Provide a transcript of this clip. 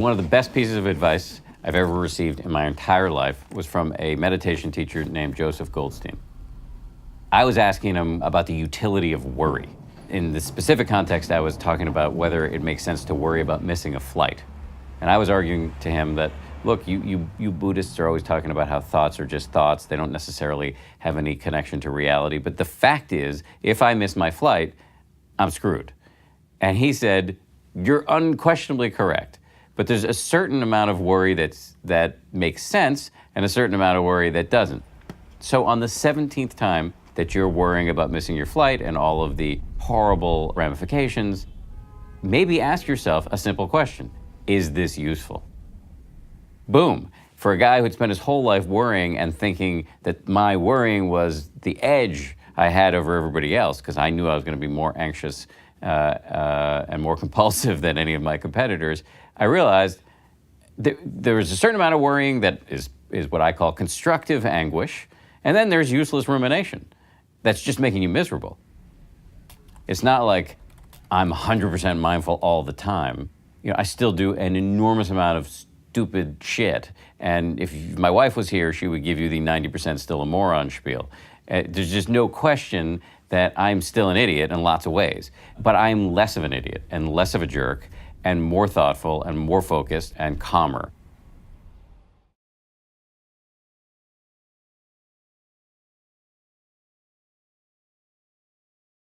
One of the best pieces of advice I've ever received in my entire life was from a meditation teacher named Joseph Goldstein. I was asking him about the utility of worry. In the specific context, I was talking about whether it makes sense to worry about missing a flight. And I was arguing to him that, look, you Buddhists are always talking about how thoughts are just thoughts. They don't necessarily have any connection to reality. But the fact is, if I miss my flight, I'm screwed. And he said, you're unquestionably correct. But there's a certain amount of worry that makes sense and a certain amount of worry that doesn't. So on the 17th time that you're worrying about missing your flight and all of the horrible ramifications, maybe ask yourself a simple question. Is this useful? Boom. For a guy who'd spent his whole life worrying and thinking that my worrying was the edge I had over everybody else, because I knew I was going to be more anxious and more compulsive than any of my competitors, I realized there was a certain amount of worrying that is what I call constructive anguish, and then there's useless rumination that's just making you miserable. It's not like I'm 100% mindful all the time. You know, I still do an enormous amount of stupid shit, and if my wife was here, she would give you the 90% still a moron spiel. There's just no question that I'm still an idiot in lots of ways, but I'm less of an idiot and less of a jerk and more thoughtful and more focused and calmer.